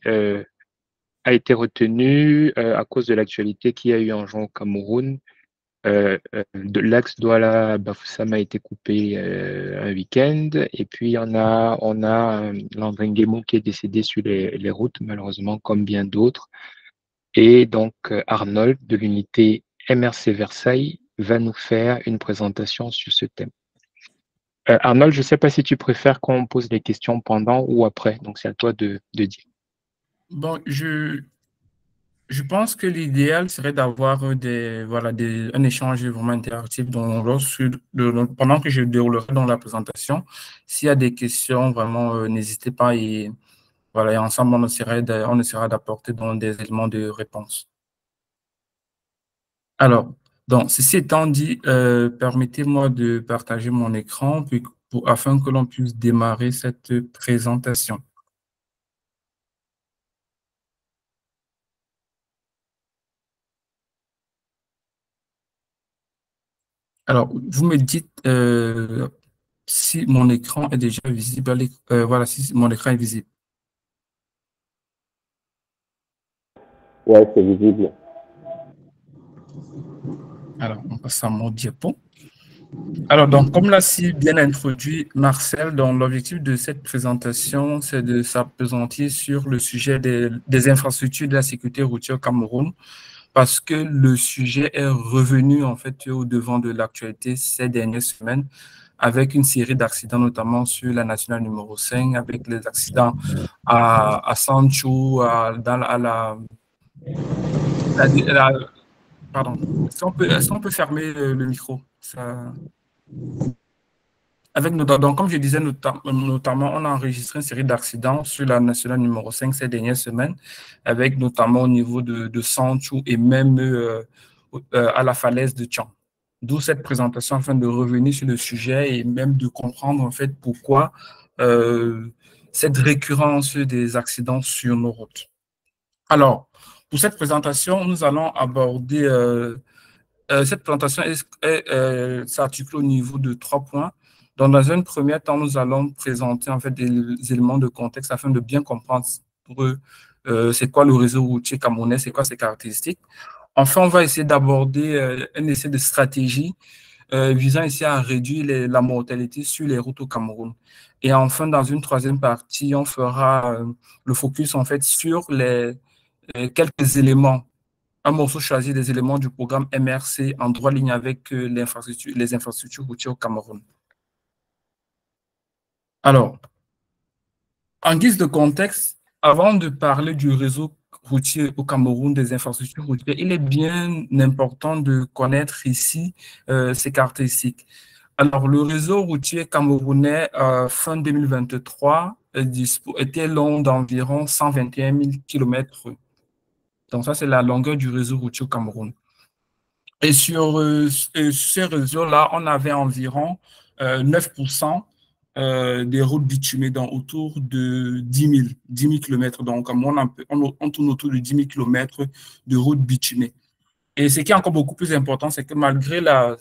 a été retenu à cause de l'actualité qu'il y a eu en juin au Cameroun. De l'axe Douala-Bafoussam a été coupé un week-end. Et puis, on a Landry Nguemo qui est décédé sur les routes, malheureusement, comme bien d'autres. Et donc, Arnold de l'unité MRC Versailles va nous faire une présentation sur ce thème. Arnold, je ne sais pas si tu préfères qu'on pose les questions pendant ou après, donc c'est à toi de dire. Bon, je pense que l'idéal serait d'avoir un échange vraiment interactif pendant que je déroulerai dans la présentation. S'il y a des questions, vraiment, n'hésitez pas et voilà, et ensemble, on essaiera d'apporter des éléments de réponse. Alors, donc, ceci étant dit, permettez-moi de partager mon écran afin que l'on puisse démarrer cette présentation. Alors, vous me dites si mon écran est déjà visible. Voilà, si mon écran est visible. Ouais, c'est visible. Alors, on passe à mon diapo. Alors, donc, comme l'a si bien introduit Marcel, donc l'objectif de cette présentation, c'est de s'appesantir sur le sujet des infrastructures de la sécurité routière au Cameroun, parce que le sujet est revenu en fait au devant de l'actualité ces dernières semaines, avec une série d'accidents, notamment sur la nationale numéro 5, avec les accidents à Sancho, pardon. Est-ce qu'on peut fermer le micro? Donc, comme je disais, notamment, on a enregistré une série d'accidents sur la nationale numéro 5 ces dernières semaines, avec notamment au niveau de Sancho et même à la falaise de Tchang. D'où cette présentation afin de revenir sur le sujet et même de comprendre en fait pourquoi cette récurrence des accidents sur nos routes. Alors, pour cette présentation, nous allons aborder cette présentation s'articule au niveau de 3 points. Donc, dans un premier temps, nous allons présenter en fait des éléments de contexte afin de bien comprendre pour eux, c'est quoi le réseau routier camerounais, c'est quoi ses caractéristiques. Enfin, on va essayer d'aborder un essai de stratégie visant ici à réduire la mortalité sur les routes au Cameroun. Et enfin, dans une troisième partie, on fera le focus en fait sur quelques éléments, un morceau choisi des éléments du programme MRC en droit ligne avec les infrastructures routières au Cameroun. Alors, en guise de contexte, avant de parler du réseau routier au Cameroun, des infrastructures routières, il est bien important de connaître ici ses caractéristiques. Alors, le réseau routier camerounais, fin 2023, était long d'environ 121 000 km. Donc, ça, c'est la longueur du réseau routier au Cameroun. Et sur ces réseaux-là, on avait environ 9% des routes bitumées, donc autour de 10 000 km. Donc, on tourne autour de 10 000 km de routes bitumées. Et ce qui est encore beaucoup plus important, c'est que malgré la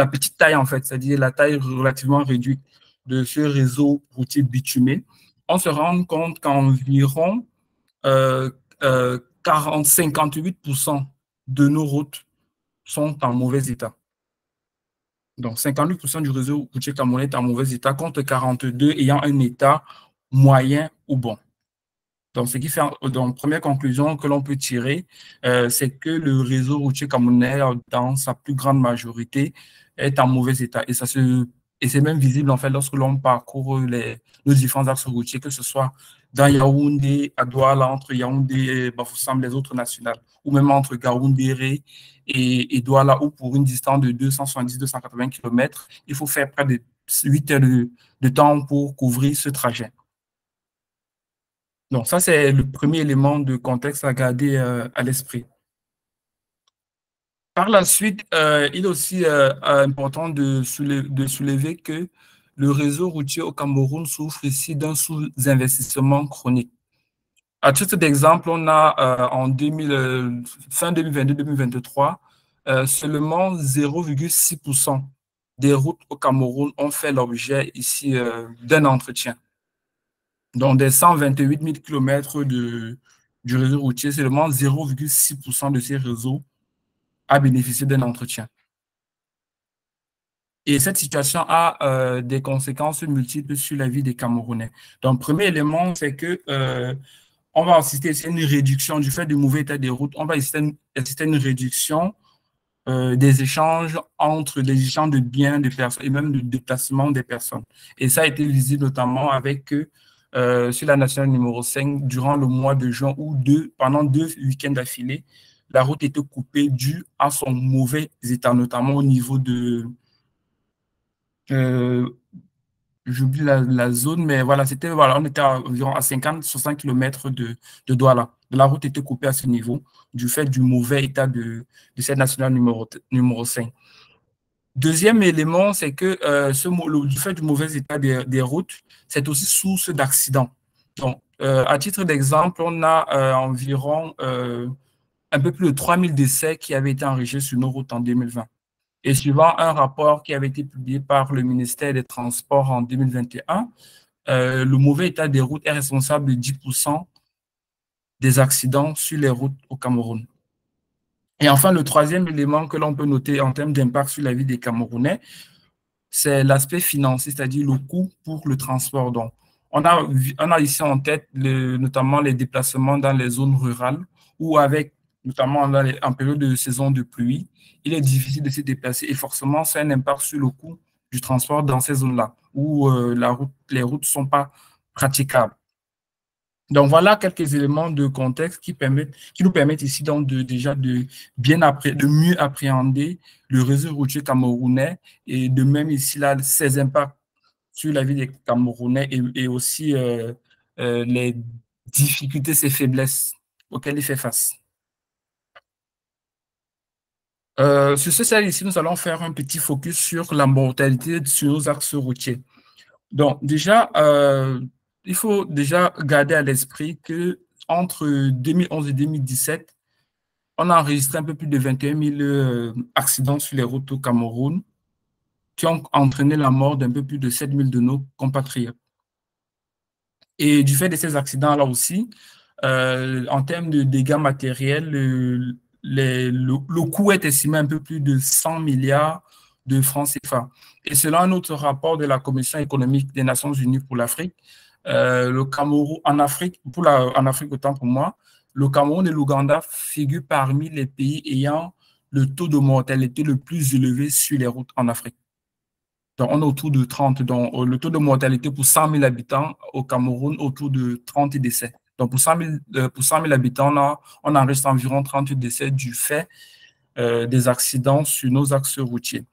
petite taille, en fait, c'est-à-dire la taille relativement réduite de ce réseau routier bitumé, on se rend compte qu'environ 58% de nos routes sont en mauvais état. Donc, 58% du réseau routier camerounais est en mauvais état, contre 42 ayant un état moyen ou bon. Donc, ce qui fait, donc, première conclusion que l'on peut tirer, c'est que le réseau routier camerounais, dans sa plus grande majorité, est en mauvais état. Et c'est même visible, en fait, lorsque l'on parcourt nos différents axes routiers, que ce soit dans Yaoundé, à Douala, entre Yaoundé et Bafoussam, les autres nationales, ou même entre Gaoundéré et Douala, ou pour une distance de 270-280 km, il faut faire près de 8 heures de temps pour couvrir ce trajet. Donc, ça, c'est le premier élément de contexte à garder à l'esprit. Par la suite, il est aussi important de soulever que le réseau routier au Cameroun souffre ici d'un sous-investissement chronique. À titre d'exemple, on a fin 2022-2023, seulement 0,6% des routes au Cameroun ont fait l'objet ici d'un entretien. Donc, des 128 000 km du réseau routier, seulement 0,6% de ces réseaux a bénéficié d'un entretien. Et cette situation a des conséquences multiples sur la vie des Camerounais. Donc, premier élément, c'est que on va assister à une réduction du fait du mauvais état des routes. On va assister à une réduction des échanges entre les échanges de biens des personnes et même de déplacement des personnes. Et ça a été visible notamment avec sur la nationale numéro 5, durant le mois de juin ou pendant 2 week-ends d'affilée, la route était coupée due à son mauvais état, notamment au niveau de euh, j'oublie la zone, mais voilà, voilà, on était environ à 50-60 km de Douala. La route était coupée à ce niveau du fait du mauvais état de cette nationale numéro 5. Deuxième élément, c'est que du fait du mauvais état des routes, c'est aussi source d'accidents. Donc, à titre d'exemple, on a environ un peu plus de 3000 décès qui avaient été enregistrés sur nos routes en 2020. Et suivant un rapport qui avait été publié par le ministère des Transports en 2021, le mauvais état des routes est responsable de 10% des accidents sur les routes au Cameroun. Et enfin, le troisième élément que l'on peut noter en termes d'impact sur la vie des Camerounais, c'est l'aspect financier, c'est-à-dire le coût pour le transport. Donc, on a ici en tête notamment les déplacements dans les zones rurales ou avec, notamment en période de saison de pluie, il est difficile de se déplacer et forcément, ça a un impact sur le coût du transport dans ces zones-là où les routes ne sont pas praticables. Donc, voilà quelques éléments de contexte qui nous permettent ici donc déjà de mieux appréhender le réseau routier camerounais et de même ici là ses impacts sur la vie des Camerounais et aussi les difficultés, ses faiblesses auxquelles il fait face. Sur ce slide ici, nous allons faire un petit focus sur la mortalité sur nos axes routiers. Donc, déjà, il faut déjà garder à l'esprit que entre 2011 et 2017, on a enregistré un peu plus de 21 000 accidents sur les routes au Cameroun qui ont entraîné la mort d'un peu plus de 7 000 de nos compatriotes. Et du fait de ces accidents-là aussi, en termes de dégâts matériels, le coût est estimé à un peu plus de 100 milliards de francs CFA. Et selon un autre rapport de la Commission économique des Nations Unies pour l'Afrique, le Cameroun, en Afrique autant pour moi, le Cameroun et l'Ouganda figurent parmi les pays ayant le taux de mortalité le plus élevé sur les routes en Afrique. Donc, on est autour de 30. Donc, le taux de mortalité pour 100 000 habitants au Cameroun, autour de 30 décès. Donc, pour 100 000 habitants, on enregistre environ 30 décès du fait des accidents sur nos axes routiers.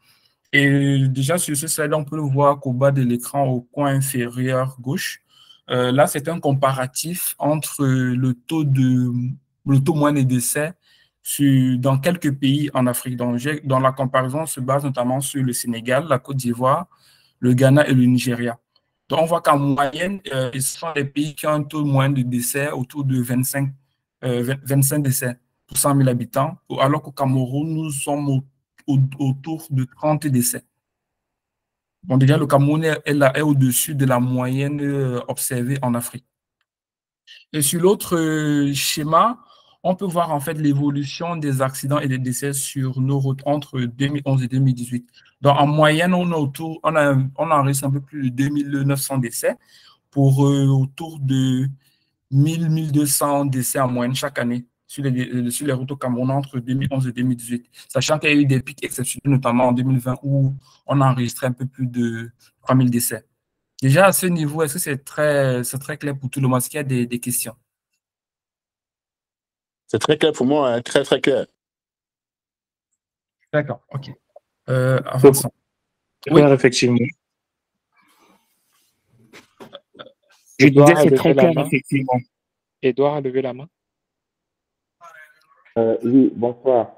Et déjà, sur ce slide, on peut le voir qu'au bas de l'écran, au coin inférieur gauche, là, c'est un comparatif entre le taux moyen de décès dans quelques pays en Afrique. Donc, la comparaison se base notamment sur le Sénégal, la Côte d'Ivoire, le Ghana et le Nigeria. Donc, on voit qu'en moyenne, ce sont des pays qui ont un taux moyen de décès autour de 25 décès pour 100 000 habitants, alors qu'au Cameroun, nous sommes autour de 30 décès. Bon, déjà, le Cameroun est au-dessus de la moyenne observée en Afrique. Et sur l'autre schéma, on peut voir en fait l'évolution des accidents et des décès sur nos routes entre 2011 et 2018. Donc, en moyenne, on enregistre un peu plus de 2900 décès pour autour de 1200 décès en moyenne chaque année sur les routes au Cameroun entre 2011 et 2018, sachant qu'il y a eu des pics exceptionnels, notamment en 2020, où on a enregistré un peu plus de 3000 décès. Déjà, à ce niveau, est-ce que c'est très clair pour tout le monde? Est-ce qu'il y a des questions? C'est très clair pour moi, hein, très, très clair. D'accord, OK. Avançons. Oui, effectivement. Je disais c'est très clair, effectivement. Edouard a levé la main. Oui, bonsoir.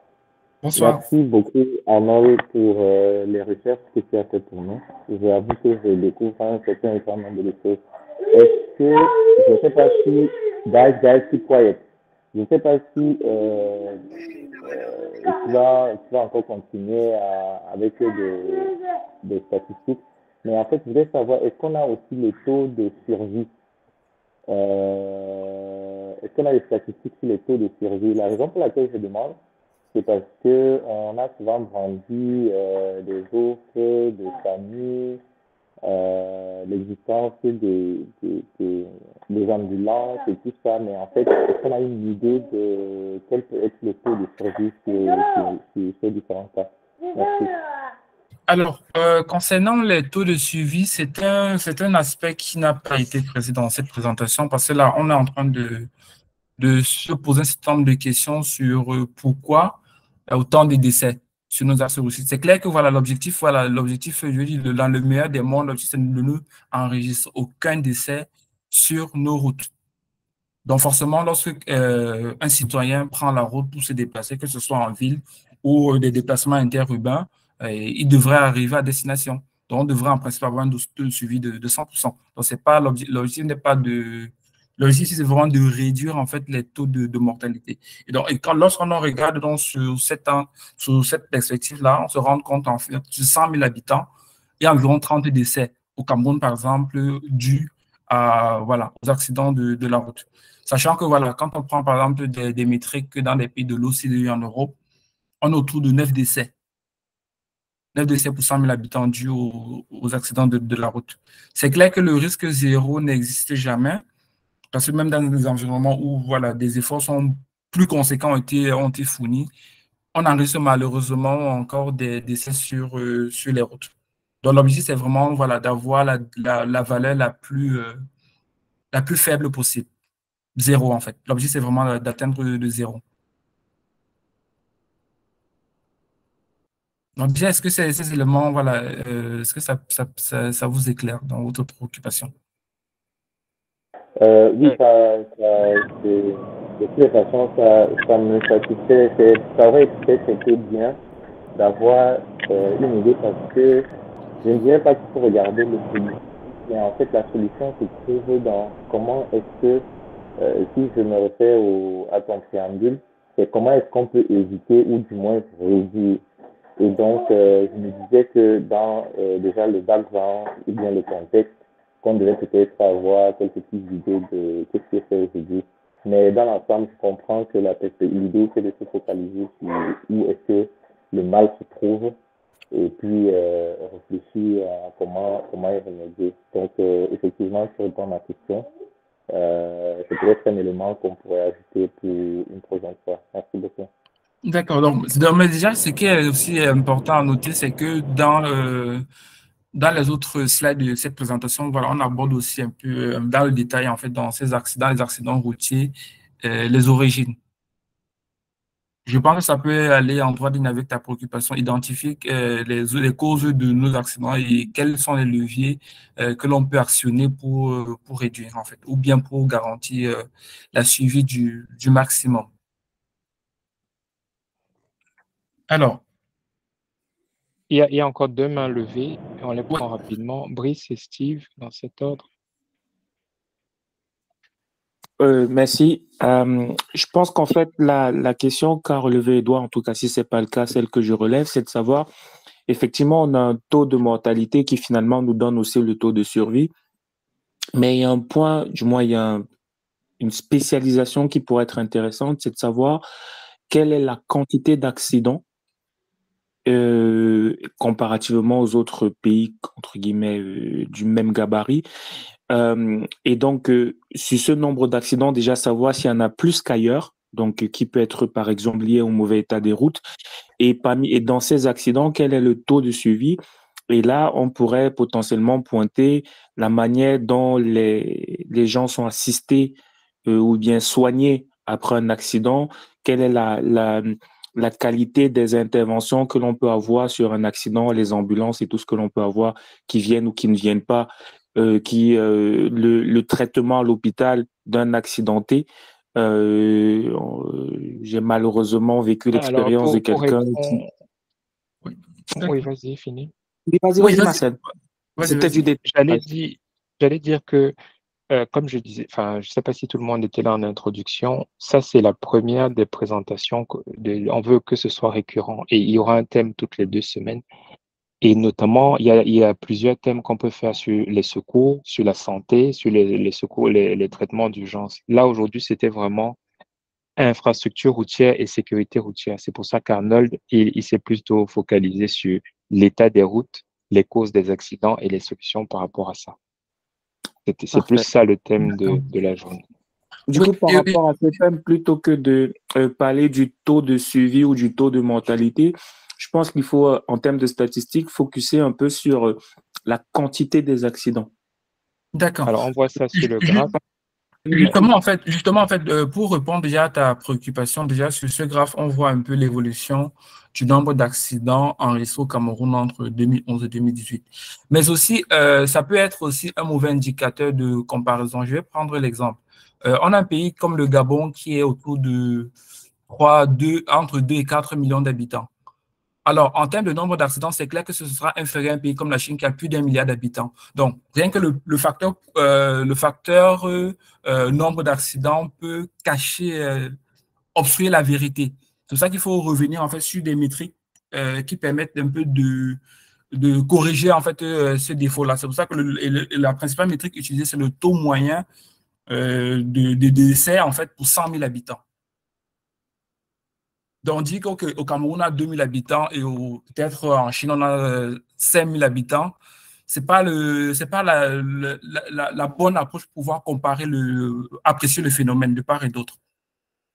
Bonsoir. Merci beaucoup, Arnold, pour les recherches que tu as faites pour nous. J'avoue que je découvre un certain nombre de choses. Est-ce que, je ne sais pas si, guys, keep quiet. Je ne sais pas si tu vas encore continuer avec des statistiques, mais en fait, je voulais savoir, est-ce qu'on a aussi le taux de survie Est-ce qu'on a des statistiques sur les taux de survie? La raison pour laquelle je demande, c'est parce que on a souvent brandi des offres de famille, l'existence des ambulances et tout ça, mais en fait, est-ce qu'on a une idée de quel peut être le taux de survie sur ces différents cas? Merci. Alors, concernant les taux de suivi, c'est un aspect qui n'a pas été traité dans cette présentation parce que là, on est en train de se poser un certain nombre de questions sur pourquoi autant de décès sur nos axes routiers. C'est clair que l'objectif, je veux dire, dans le meilleur des mondes, l'objectif, c'est de ne enregistrer aucun décès sur nos routes. Donc, forcément, lorsque un citoyen prend la route pour se déplacer, que ce soit en ville ou des déplacements interurbains, il devrait arriver à destination. Donc, on devrait en principe avoir un taux de suivi de 100%. Donc, c'est pas l'objectif n'est pas de... L'objectif, c'est vraiment de réduire, en fait, les taux de mortalité. Et donc, lorsqu'on regarde donc, sur cette perspective-là, on se rend compte, en fait, sur 100 000 habitants, il y a environ 30 décès au Cameroun, par exemple, dus aux accidents de la route. Sachant que, voilà, quand on prend, par exemple, des métriques dans les pays de l'OCDE en Europe, on est autour de 9 décès. 9 décès pour 100 000 habitants dus aux accidents de la route. C'est clair que le risque zéro n'existe jamais, parce que même dans des environnements où voilà, des efforts sont plus conséquents ont été fournis, on enregistre malheureusement encore des décès sur les routes. Donc l'objectif, c'est vraiment voilà, d'avoir la valeur la plus faible possible. Zéro, en fait. L'objectif, c'est vraiment d'atteindre de zéro. Donc, déjà, est-ce que ces éléments, voilà, est-ce que ça vous éclaire dans votre préoccupation? Oui, de toute façon, ça me satisfait. Ça aurait peut-être été bien d'avoir une idée parce que je ne dirais pas qu'il faut regarder le politique, mais en fait, la solution se trouve dans comment est-ce que, si je me réfère à ton préambule, c'est comment est-ce qu'on peut éviter ou du moins réduire. Et donc, je me disais que dans déjà le background ou bien le contexte, qu'on devait peut-être avoir quelques petites idées de qu'est-ce qui est fait aujourd'hui. Mais dans l'ensemble, je comprends que l'idée, c'est de se focaliser sur où est-ce que le mal se trouve et puis réfléchir à comment y remédier. Donc, effectivement, tu réponds à ma question. C'est peut-être un élément qu'on pourrait ajouter pour une prochaine fois. Merci beaucoup. D'accord. Donc, mais déjà, ce qui est aussi important à noter, c'est que dans les autres slides de cette présentation, voilà, on aborde aussi un peu dans le détail, en fait, dans les accidents routiers, les origines. Je pense que ça peut aller en droit ligne avec ta préoccupation, identifier les causes de nos accidents et quels sont les leviers que l'on peut actionner pour réduire, en fait, ou bien pour garantir la suivi du maximum. Alors, il y a encore 2 mains levées. On les prend rapidement. Brice et Steve, dans cet ordre. Merci. Je pense qu'en fait, la question qu'a relevé Edouard, en tout cas, si ce n'est pas le cas, celle que je relève, c'est de savoir, effectivement, on a un taux de mortalité qui finalement nous donne aussi le taux de survie. Mais il y a un point, du moins, il y a une spécialisation qui pourrait être intéressante, c'est de savoir quelle est la quantité d'accidents comparativement aux autres pays, entre guillemets, du même gabarit. Et donc, sur ce nombre d'accidents, déjà savoir s'il y en a plus qu'ailleurs, donc qui peut être par exemple lié au mauvais état des routes, et dans ces accidents, quel est le taux de suivi? Et là, on pourrait potentiellement pointer la manière dont les gens sont assistés ou bien soignés après un accident, quelle est la qualité des interventions que l'on peut avoir sur un accident, les ambulances et tout ce que l'on peut avoir qui viennent ou qui ne viennent pas. Le traitement à l'hôpital d'un accidenté. J'ai malheureusement vécu l'expérience de quelqu'un qui... Oui, vas-y, finis. Vas-y, Marcel. C'était du détail. J'allais dire que, comme je disais, je ne sais pas si tout le monde était là en introduction, ça c'est la première des présentations. On veut que ce soit récurrent et il y aura un thème toutes les 2 semaines. Et notamment, il y a plusieurs thèmes qu'on peut faire sur les secours, sur la santé, sur les secours, les traitements d'urgence. Là, aujourd'hui, c'était vraiment infrastructure routière et sécurité routière. C'est pour ça qu'Arnold, il s'est plutôt focalisé sur l'état des routes, les causes des accidents et les solutions par rapport à ça. C'est plus Parfait. ça le thème de la journée. Du coup, par rapport à ce thème, plutôt que de parler du taux de suivi ou du taux de mortalité, je pense qu'il faut, en termes de statistiques, focuser un peu sur la quantité des accidents. D'accord. Alors, on voit ça sur le graphe. Justement, en fait, pour répondre déjà à ta préoccupation, déjà sur ce graphe, on voit un peu l'évolution du nombre d'accidents enregistrés au Cameroun entre 2011 et 2018. Mais aussi, ça peut être aussi un mauvais indicateur de comparaison. Je vais prendre l'exemple. On a un pays comme le Gabon qui est autour de entre 2 et 4 millions d'habitants. Alors, en termes de nombre d'accidents, c'est clair que ce sera inférieur à un pays comme la Chine qui a plus d'1 milliard d'habitants. Donc, rien que le facteur nombre d'accidents peut cacher, obstruer la vérité. C'est pour ça qu'il faut revenir en fait sur des métriques qui permettent un peu de corriger en fait ce défaut-là. C'est pour ça que la principale métrique utilisée, c'est le taux moyen de décès en fait pour 100 000 habitants. Donc, on dit qu'au Cameroun, on a 2000 habitants et peut-être en Chine, on a 5000 habitants. Ce n'est pas la bonne approche pour pouvoir comparer, apprécier le phénomène de part et d'autre.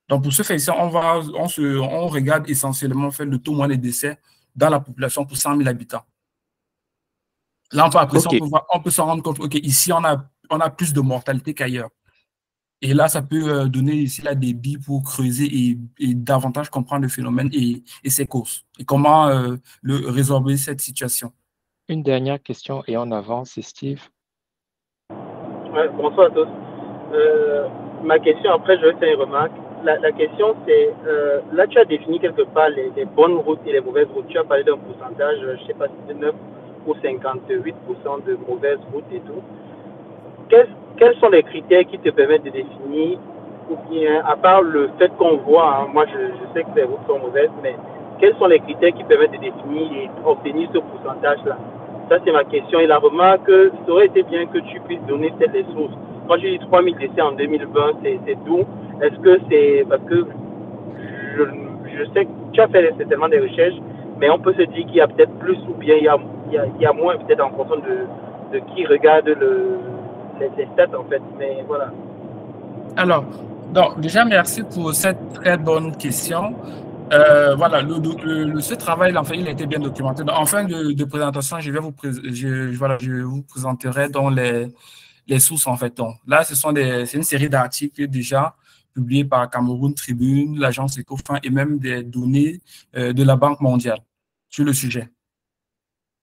Donc, pour ce faire, on regarde essentiellement le taux moyen de décès dans la population pour 100 000 habitants. Là, on peut apprécier, on peut se rendre compte qu'ici, on a plus de mortalité qu'ailleurs. Et là, ça peut donner ici là des billes pour creuser et davantage comprendre le phénomène et ses causes. Et comment résorber cette situation. Une dernière question et en avance, c'est Steve. Ouais, bonsoir à tous. Ma question, après, je vais faire une remarque. La question, c'est, là, tu as défini quelque part les bonnes routes et les mauvaises routes. Tu as parlé d'un pourcentage, je ne sais pas si c'est 9 ou 58% de mauvaises routes et tout. Quels sont les critères qui te permettent de définir, ou bien, à part le fait qu'on voit, hein, moi je sais que les routes sont mauvaises, mais quels sont les critères qui permettent de définir et obtenir ce pourcentage-là? Ça, c'est ma question. Et la remarque, ça aurait été bien que tu puisses donner peut-être les sources. Quand je dis 3000 décès en 2020, c'est d'où? Est-ce que c'est parce que je sais que tu as fait certainement des recherches, mais on peut se dire qu'il y a peut-être plus ou bien il y a moins, peut-être en fonction de qui regarde les stats en fait, mais voilà. Alors, donc, déjà, merci pour cette très bonne question. Voilà, ce travail, en fait, il a été bien documenté. Donc, en fin de présentation, je vous présenterai donc les sources, en fait. Donc, là, c'est une série d'articles déjà publiés par Cameroun Tribune, l'agence Ecofin et même des données de la Banque mondiale sur le sujet.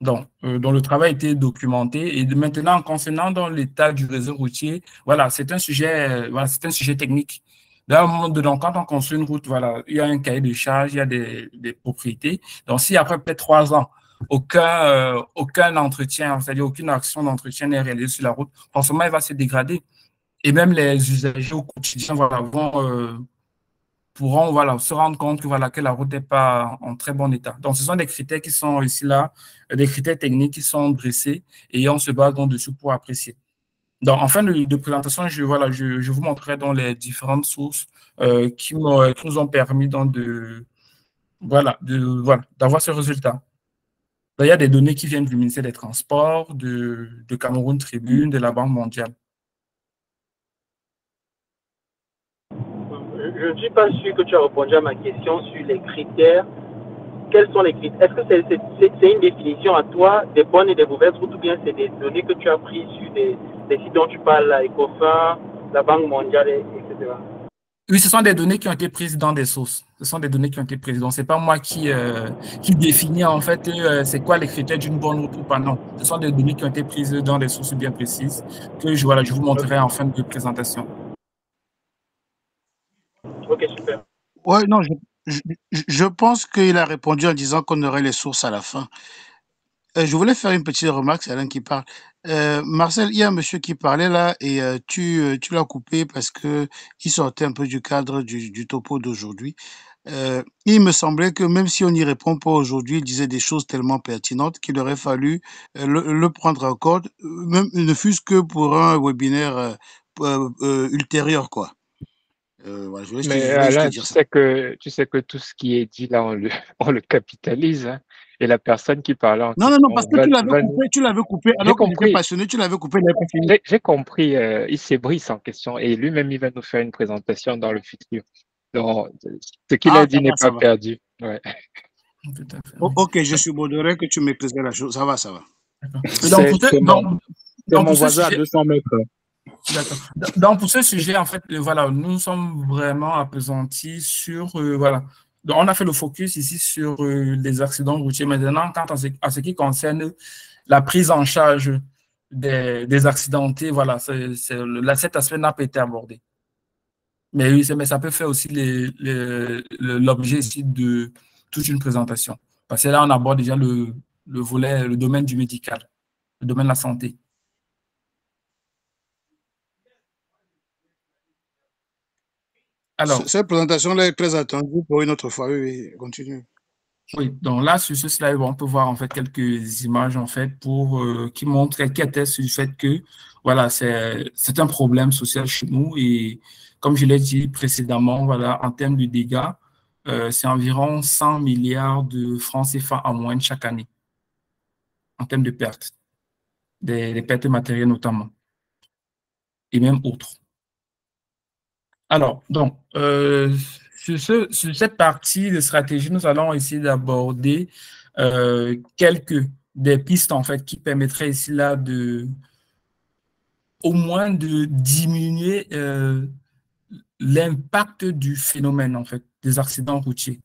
Donc, dont le travail a été documenté. Et maintenant, concernant dans l'état du réseau routier, voilà, c'est un sujet technique. Donc, quand on construit une route, voilà, il y a un cahier de charges, il y a des propriétés. Donc, si après peut-être 3 ans, aucun entretien, c'est-à-dire aucune action d'entretien n'est réalisée sur la route, forcément, elle va se dégrader. Et même les usagers au quotidien, voilà, pourront se rendre compte que la route n'est pas en très bon état. Donc, ce sont des critères qui sont ici là, des critères techniques qui sont dressés et on se base donc dessus pour apprécier. Donc, en fin de présentation, je vous montrerai donc les différentes sources qui nous ont permis donc d'avoir ce résultat. Il y a des données qui viennent du ministère des Transports, de Cameroun Tribune, de la Banque mondiale. Je ne suis pas sûr que tu as répondu à ma question sur les critères. Quels sont les critères? Est-ce que c'est une définition à toi des bonnes et des mauvaises routes ou bien c'est des données que tu as prises sur des sites dont tu parles, la Ecofin, la Banque mondiale, etc. Oui, ce sont des données qui ont été prises dans des sources. Ce sont des données qui ont été prises. Donc, ce n'est pas moi qui définis en fait c'est quoi les critères d'une bonne route ou pas. Non, ce sont des données qui ont été prises dans des sources bien précises que je vous montrerai en fin de présentation. Ok, super. Ouais, non, je pense qu'il a répondu en disant qu'on aurait les sources à la fin. Je voulais faire une petite remarque, c'est Alain qui parle. Marcel, il y a un monsieur qui parlait là et tu l'as coupé parce que il sortait un peu du cadre du topo d'aujourd'hui. Il me semblait que même si on n'y répond pas aujourd'hui, il disait des choses tellement pertinentes qu'il aurait fallu le prendre en compte, même ne fût-ce que pour un webinaire ultérieur, quoi. Voilà, je Mais voulais juste te Alain, dire ça. tu sais que tout ce qui est dit là, on le capitalise, hein. Et la personne qui parlait en Non, non, non, parce question que tu l'avais coupé, J'ai alors que j'étais compris, passionné, tu l'avais coupé, il n'avait pas fini. j'ai compris, il s'ébrise en question et lui-même, il va nous faire une présentation dans le futur. Donc, ce qu'il Ah, a dit n'est ça pas va. perdu. Ouais. Tout à fait. Ok, je supposerais que tu maîtrisais la chose. Ça va, ça va. Et donc, pour C'est mon, c'est donc, mon pour ce voisin à sujet, 200 mètres. d'accord. Donc, pour ce sujet, en fait, voilà, nous sommes vraiment appesantis sur, voilà. Donc, on a fait le focus ici sur les accidents routiers. Maintenant, quant à ce qui concerne la prise en charge des accidentés, voilà, cet aspect n'a pas été abordé. Mais oui, mais ça peut faire aussi l'objet ici de toute une présentation. Parce que là, on aborde déjà le volet, le domaine du médical, le domaine de la santé. Alors, Cette présentation-là est très attendue pour une autre fois. Oui, oui, continue. oui, donc là, sur ce slide, on peut voir en fait quelques images en fait qui montrent, qui attestent du fait que voilà, c'est un problème social chez nous et comme je l'ai dit précédemment, voilà, en termes de dégâts, c'est environ 100 milliards de francs CFA en moyenne chaque année en termes de pertes, des pertes matérielles notamment et même autres. Alors, donc, sur cette partie de stratégie, nous allons essayer d'aborder quelques des pistes en fait qui permettraient ici là au moins de diminuer l'impact du phénomène en fait des accidents routiers.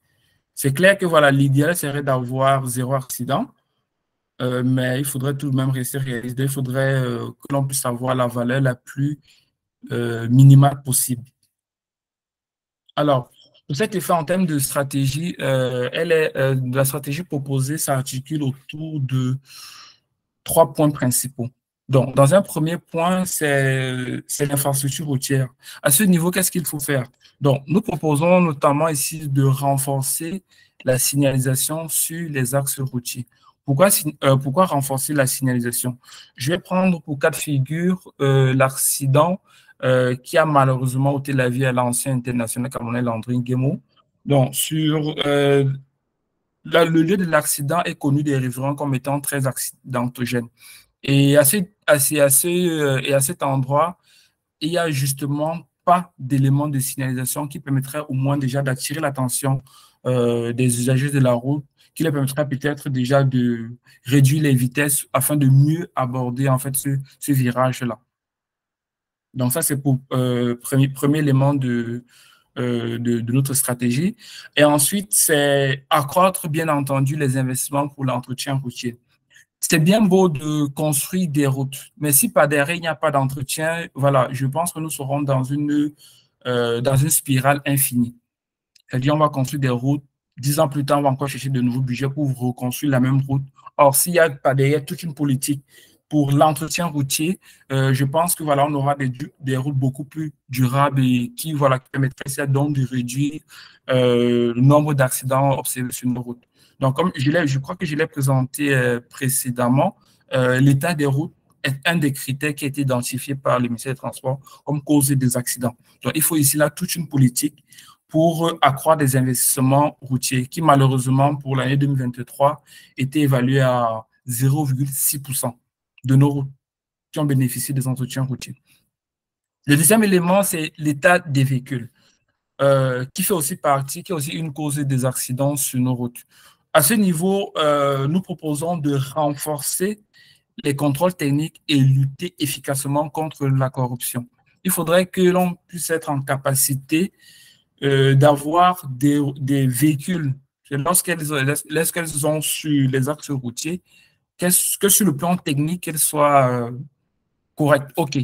C'est clair que voilà, l'idéal serait d'avoir 0 accident, mais il faudrait tout de même rester réaliste. Il faudrait que l'on puisse avoir la valeur la plus minimale possible. Alors, pour cet effet en termes de stratégie, la stratégie proposée s'articule autour de 3 points principaux. Donc, dans un premier point, c'est l'infrastructure routière. À ce niveau, qu'est-ce qu'il faut faire? Donc, nous proposons notamment ici de renforcer la signalisation sur les axes routiers. Pourquoi renforcer la signalisation? Je vais prendre pour cas de figure l'accident qui a malheureusement ôté la vie à l'ancien international camerounais Landry Nguemo. Donc, le lieu de l'accident est connu des riverains comme étant très accidentogène. Et à cet endroit, il n'y a justement pas d'éléments de signalisation qui permettraient au moins déjà d'attirer l'attention des usagers de la route, qui leur permettrait peut-être déjà de réduire les vitesses afin de mieux aborder en fait ce virage-là. Donc ça, c'est pour premier élément de notre stratégie. Et ensuite, c'est accroître, bien entendu, les investissements pour l'entretien routier. C'est bien beau de construire des routes, mais si par derrière, il n'y a pas d'entretien, voilà, je pense que nous serons dans une spirale infinie. C'est-à-dire, on va construire des routes, 10 ans plus tard, on va encore chercher de nouveaux budgets pour reconstruire la même route. Or, s'il n'y a pas derrière toute une politique pour l'entretien routier, je pense que voilà, on aura des routes beaucoup plus durables et qui voilà, permettraient donc de réduire le nombre d'accidents observés sur nos routes. Donc, comme je crois que je l'ai présenté précédemment, l'état des routes est un des critères qui a été identifié par le ministère des Transports comme cause des accidents. Donc, il faut ici là toute une politique pour accroître des investissements routiers qui, malheureusement, pour l'année 2023, étaient évalués à 0,6% de nos routes qui ont bénéficié des entretiens routiers. Le deuxième élément, c'est l'état des véhicules, qui est aussi une cause des accidents sur nos routes. À ce niveau, nous proposons de renforcer les contrôles techniques et lutter efficacement contre la corruption. Il faudrait que l'on puisse être en capacité d'avoir des véhicules, lorsqu'elles sont sur les axes routiers, que sur le plan technique, qu'elles soient correctes, OK,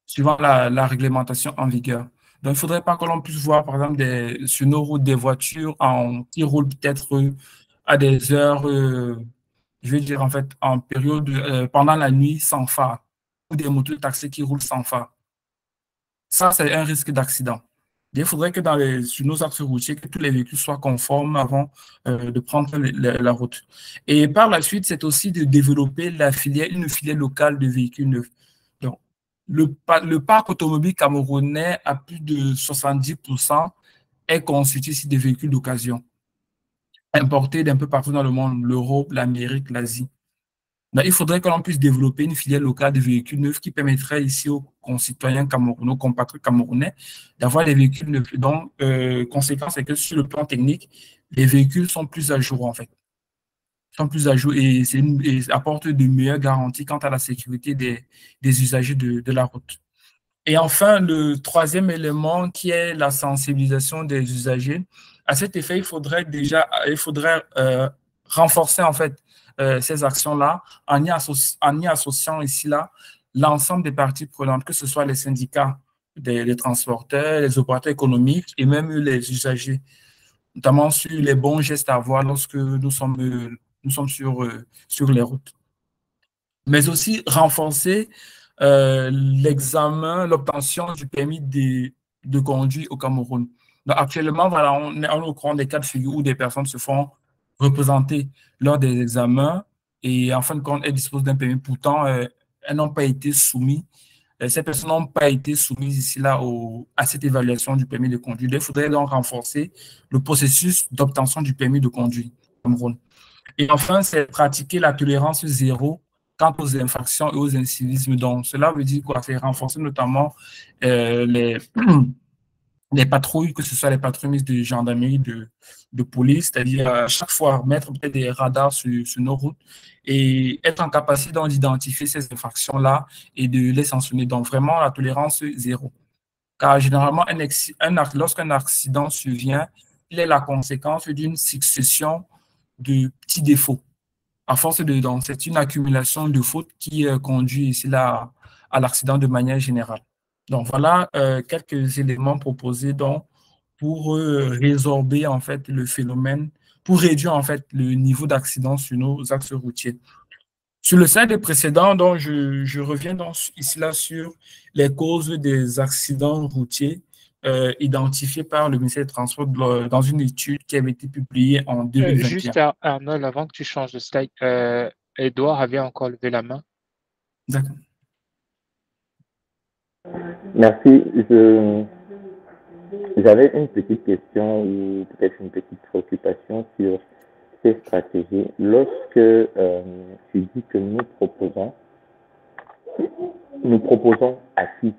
suivant la réglementation en vigueur. Donc, il ne faudrait pas que l'on puisse voir, par exemple, sur nos routes, des voitures qui roulent peut-être à des heures, je vais dire en fait, en période, pendant la nuit sans phare, ou des motos taxis qui roulent sans phare. Ça, c'est un risque d'accident. Il faudrait que sur nos axes routiers, que tous les véhicules soient conformes avant de prendre la route. Et par la suite, c'est aussi de développer une filière locale de véhicules neufs. Donc, le parc automobile camerounais à plus de 70% est constitué ici de véhicules d'occasion, importés d'un peu partout dans le monde, l'Europe, l'Amérique, l'Asie. Il faudrait que l'on puisse développer une filière locale de véhicules neufs qui permettrait ici aux concitoyens camerounais, aux compatriotes camerounais, d'avoir des véhicules neufs. Donc, conséquence, c'est que sur le plan technique, les véhicules sont plus à jour, en fait. Sont plus à jour et apportent de meilleures garanties quant à la sécurité des usagers de la route. Et enfin, le troisième élément qui est la sensibilisation des usagers. À cet effet, il faudrait renforcer en fait ces actions-là en y associant ici là l'ensemble des parties prenantes, que ce soit les syndicats des transporteurs, les opérateurs économiques et même les usagers, notamment sur les bons gestes à avoir lorsque nous sommes sur les routes. Mais aussi renforcer l'obtention du permis de conduire au Cameroun. Donc, actuellement, voilà, on est au courant des cas de figure où des personnes se font représenter lors des examens et en fin de compte, elles disposent d'un permis. Pourtant, elles n'ont pas été soumises. Ces personnes n'ont pas été soumises ici là à cette évaluation du permis de conduire. Il faudrait donc renforcer le processus d'obtention du permis de conduire au Cameroun. Et enfin, c'est pratiquer la tolérance zéro quant aux infractions et aux incivismes. Donc, cela veut dire quoi? C'est renforcer notamment les patrouilles, que ce soit les patrouilles de gendarmerie, de police, c'est-à-dire à chaque fois mettre peut-être des radars sur nos routes et être en capacité d'identifier ces infractions-là et de les sanctionner. Donc, vraiment, la tolérance zéro. Car généralement, lorsqu'un accident survient, il est la conséquence d'une succession de petits défauts. À force donc, c'est une accumulation de fautes qui conduit ici là à l'accident de manière générale. Donc, voilà quelques éléments proposés donc, pour résorber en fait le phénomène, pour réduire en fait le niveau d'accident sur nos axes routiers. Sur le slide précédent, donc, je reviens donc ici là sur les causes des accidents routiers identifiés par le ministère des Transports dans une étude qui avait été publiée en 2021. Juste, Arnold, avant que tu changes de slide, Edouard avait encore levé la main. D'accord. Merci. J'avais une petite question ou peut-être une petite préoccupation sur ces stratégies. Lorsque tu dis que nous proposons à qui?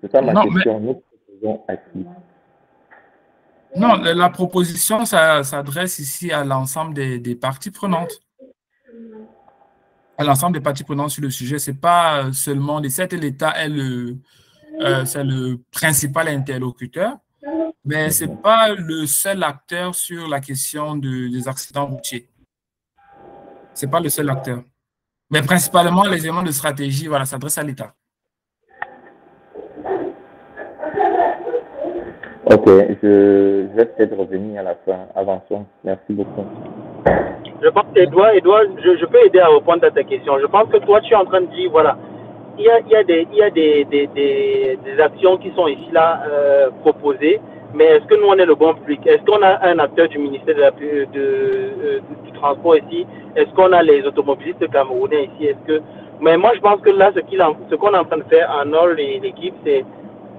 C'est ça ma question. Nous proposons à qui? Non, la proposition, ça s'adresse ici à l'ensemble des parties prenantes. À l'ensemble des parties prenantes sur le sujet. Ce n'est pas seulement certes, l'État c'est le principal interlocuteur, mais ce n'est pas le seul acteur sur la question des accidents routiers. Ce n'est pas le seul acteur. Mais principalement, les éléments de stratégie, voilà, s'adressent à l'État. Ok, je vais peut-être revenir à la fin. Avançons. Merci beaucoup. Je pense qu'Edouard, je peux aider à répondre à ta question. Je pense que toi, tu es en train de dire, voilà, il y a des actions qui sont ici là proposées, mais est-ce que nous on est le bon public? Est-ce qu'on a un acteur du ministère du transport ici? Est-ce qu'on a les automobilistes camerounais ici? Mais moi je pense que là ce qu'on est en train de faire en Nord et l'équipe, c'est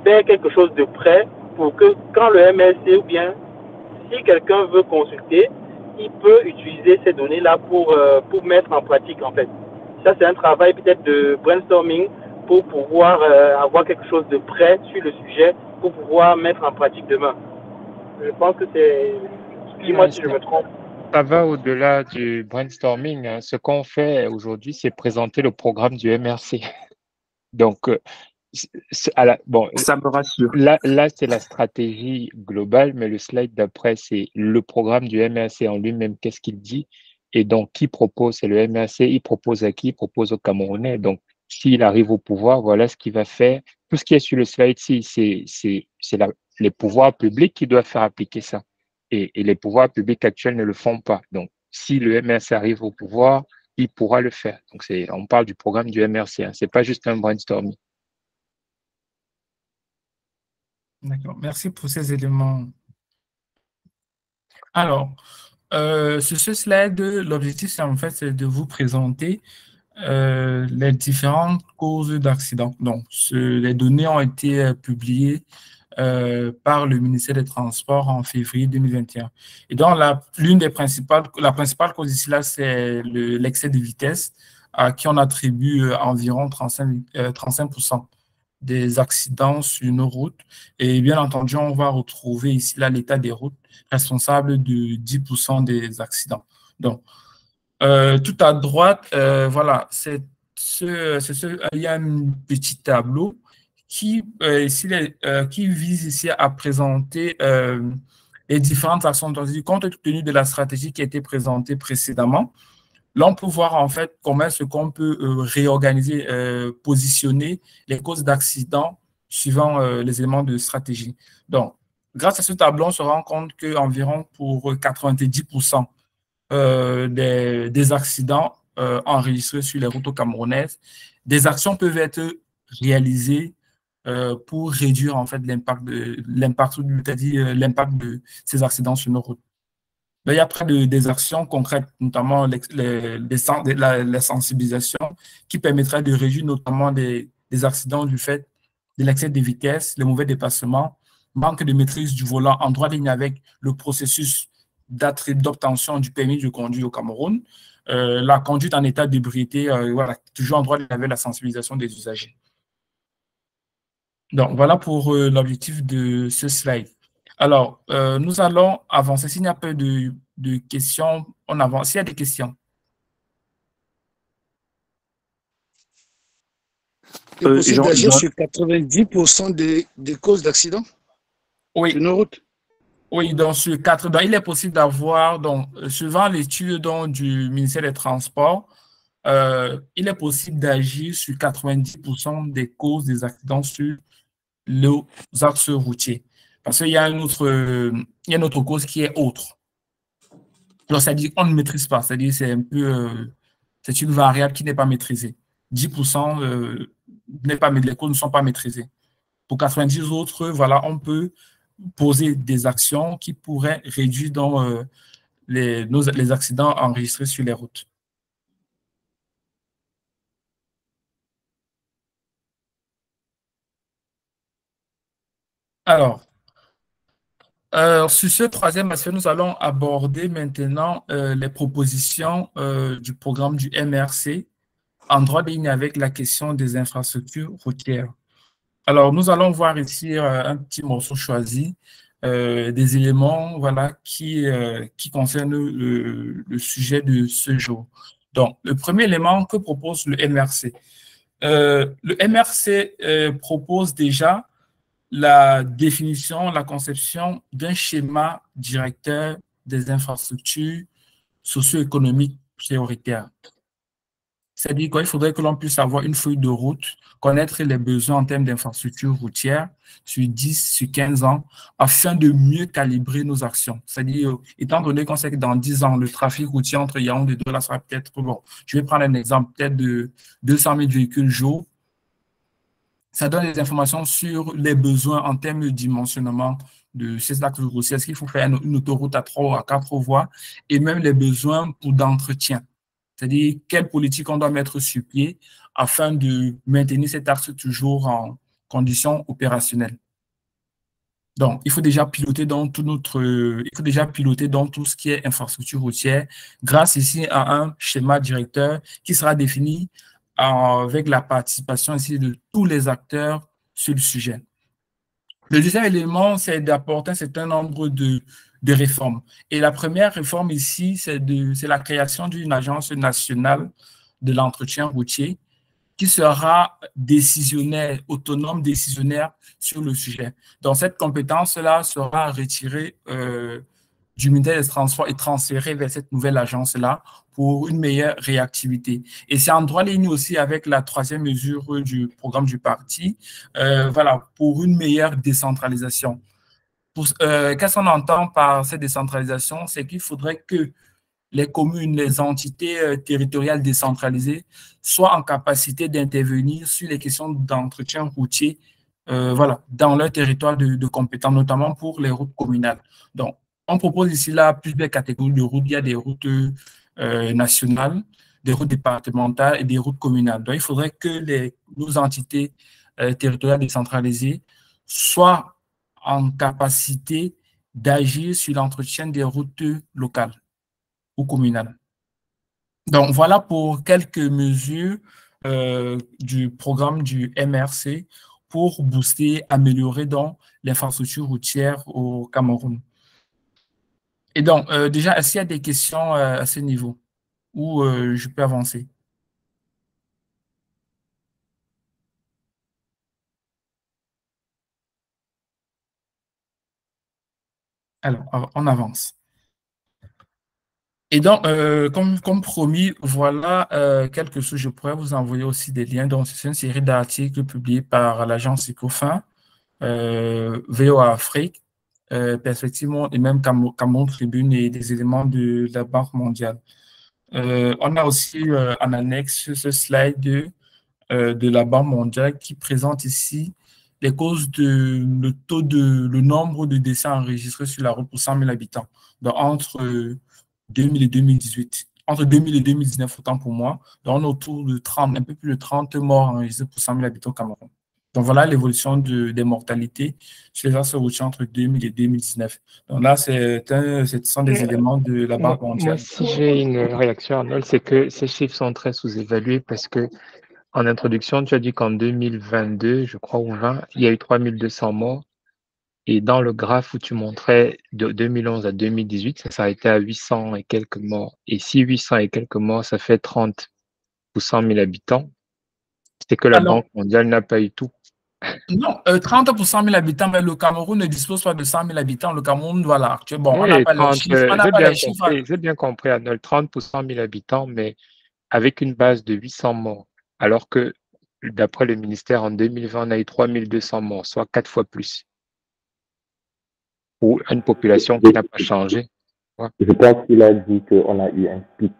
faire quelque chose de près pour que quand le MLC ou bien si quelqu'un veut consulter, il peut utiliser ces données-là pour mettre en pratique en fait. Ça, c'est un travail peut-être de brainstorming pour pouvoir avoir quelque chose de prêt sur le sujet pour pouvoir mettre en pratique demain. Je pense que c'est... Dis-moi si je me trompe. Ça va au-delà du brainstorming. Hein. Ce qu'on fait aujourd'hui, c'est présenter le programme du MRC. Donc, ça me rassure. Là, c'est la stratégie globale, mais le slide d'après, c'est le programme du MRC en lui-même. Qu'est-ce qu'il dit? Et donc, qui propose? C'est le MRC. Il propose à qui? Il propose aux Camerounais. Donc, s'il arrive au pouvoir, voilà ce qu'il va faire. Tout ce qui est sur le slide-ci, c'est les pouvoirs publics qui doivent faire appliquer ça. Et les pouvoirs publics actuels ne le font pas. Donc, si le MRC arrive au pouvoir, il pourra le faire. Donc, on parle du programme du MRC. Hein. C'est pas juste un brainstorming. D'accord, merci pour ces éléments. Alors, sur ce slide, l'objectif, c'est en fait c'est de vous présenter les différentes causes d'accidents. Donc, les données ont été publiées par le ministère des Transports en février 2021. Et donc, la principale cause ici, là, c'est l'excès de vitesse, à qui on attribue environ 35% des accidents sur nos routes. Et bien entendu, on va retrouver ici là l'état des routes responsable de 10% des accidents. Donc, tout à droite, voilà, il y a un petit tableau qui vise ici à présenter les différentes actions. Donc, compte tenu de la stratégie qui a été présentée précédemment, là, on peut voir en fait comment est-ce qu'on peut réorganiser, positionner les causes d'accidents suivant les éléments de stratégie. Donc, grâce à ce tableau, on se rend compte qu'environ pour 90% des accidents enregistrés sur les routes camerounaises, des actions peuvent être réalisées pour réduire en fait l'impact de ces accidents sur nos routes. Il y a près des actions concrètes, notamment la sensibilisation, qui permettraient de réduire notamment des accidents du fait de l'excès de vitesse, les mauvais dépassements, manque de maîtrise du volant en droite ligne avec le processus d'obtention du permis de conduire au Cameroun, la conduite en état d'ébriété, voilà, toujours en droite ligne avec la sensibilisation des usagers. Donc, voilà pour l'objectif de ce slide. Alors, nous allons avancer. S'il n'y a pas de questions, on avance. S'il y a des questions. C'est possible d'agir sur 90% des causes d'accidents sur nos routes? Oui, donc sur 4, donc il est possible d'avoir, donc suivant l'étude du ministère des Transports, il est possible d'agir sur 90% des causes des accidents sur les axes routiers. Parce qu'il y a une autre cause qui est autre. Donc, c'est-à-dire qu'on ne maîtrise pas. C'est-à-dire c'est un peu, c'est une variable qui n'est pas maîtrisée. 10% les causes ne sont pas maîtrisées. Pour 90 autres, voilà, on peut poser des actions qui pourraient réduire donc, les accidents enregistrés sur les routes. Alors, sur ce troisième aspect, nous allons aborder maintenant les propositions du programme du MRC en droite ligne avec la question des infrastructures routières. Alors, nous allons voir ici un petit morceau choisi, des éléments voilà, qui concernent le sujet de ce jour. Donc, le premier élément que propose le MRC. Le MRC propose déjà la définition, la conception d'un schéma directeur des infrastructures socio-économiques prioritaires. C'est-à-dire qu'il faudrait que l'on puisse avoir une feuille de route, connaître les besoins en termes d'infrastructures routières sur 10, sur 15 ans, afin de mieux calibrer nos actions. C'est-à-dire, étant donné qu'on sait que dans 10 ans, le trafic routier entre Yaoundé et Douala sera peut-être, bon, je vais prendre un exemple, peut-être de 200 000 véhicules jour. Ça donne des informations sur les besoins en termes de dimensionnement de ces axes routiers. Est-ce qu'il faut faire une autoroute à 3 ou à 4 voies, et même les besoins pour d'entretien. C'est-à-dire quelle politique on doit mettre sur pied afin de maintenir cet axe toujours en conditions opérationnelles. Donc, il faut déjà piloter dans tout ce qui est infrastructure routière grâce ici à un schéma directeur qui sera défini avec la participation ici de tous les acteurs sur le sujet. Le deuxième élément, c'est d'apporter un certain nombre de réformes. Et la première réforme ici, c'est la création d'une agence nationale de l'entretien routier qui sera décisionnaire, autonome décisionnaire sur le sujet. Donc, cette compétence-là sera retirée du ministère des Transports et transférée vers cette nouvelle agence-là pour une meilleure réactivité. Et c'est en droit ligne aussi avec la troisième mesure du programme du parti, voilà, pour une meilleure décentralisation. Qu'est-ce qu'on entend par cette décentralisation? C'est qu'il faudrait que les communes, les entités territoriales décentralisées soient en capacité d'intervenir sur les questions d'entretien routier voilà, dans leur territoire de compétence, notamment pour les routes communales. Donc, on propose ici là plusieurs catégories de routes. Il y a des routes nationales, des routes départementales et des routes communales. Donc, il faudrait que nos entités territoriales décentralisées soient en capacité d'agir sur l'entretien des routes locales ou communales. Donc, voilà pour quelques mesures du programme du MRC pour booster, améliorer donc l'infrastructure routière au Cameroun. Et donc, déjà, est-ce qu'il y a des questions à ce niveau où je peux avancer? Alors, on avance. Et donc, comme promis, voilà quelques choses. Je pourrais vous envoyer aussi des liens. Donc, c'est une série d'articles publiés par l'agence Ecofin, VOA Afrique, Perspective Monde et même Cameroun Tribune et des éléments de la Banque mondiale. On a aussi en annexe ce slide de la Banque mondiale qui présente ici les causes le nombre de décès enregistrés sur la route pour 100 000 habitants. Donc, entre 2000 et 2018, entre 2000 et 2019, autant pour moi, donc on est autour de 30, un peu plus de 30 morts enregistrés pour 100 000 habitants au Cameroun. Donc, voilà l'évolution des mortalités sur les axes routiers entre 2000 et 2019. Donc là, ce sont des éléments de la Banque mondiale. Moi, si j'ai une réaction, Arnold, c'est que ces chiffres sont très sous-évalués parce que en introduction, tu as dit qu'en 2022, je crois, ou 20, il y a eu 3200 morts. Et dans le graphe où tu montrais de 2011 à 2018, ça s'arrêtait à 800 et quelques morts. Et si 800 et quelques morts, ça fait 30 pour 100 000 habitants, c'est que la Alors, Banque mondiale n'a pas eu tout. non, 30 pour 100 000 habitants, mais le Cameroun ne dispose pas de 100 000 habitants. Le Cameroun, voilà, bon, on n'a Oui, pas les 30, chiffres, on n'a pas les chiffres. j'ai bien compris, Arnold, 30 pour 100 000 habitants, mais avec une base de 800 morts. Alors que, d'après le ministère, en 2020, on a eu 3200 morts, soit 4 fois plus, pour une population qui n'a pas changé. Ouais. Je pense qu'il a dit qu'on a eu un pic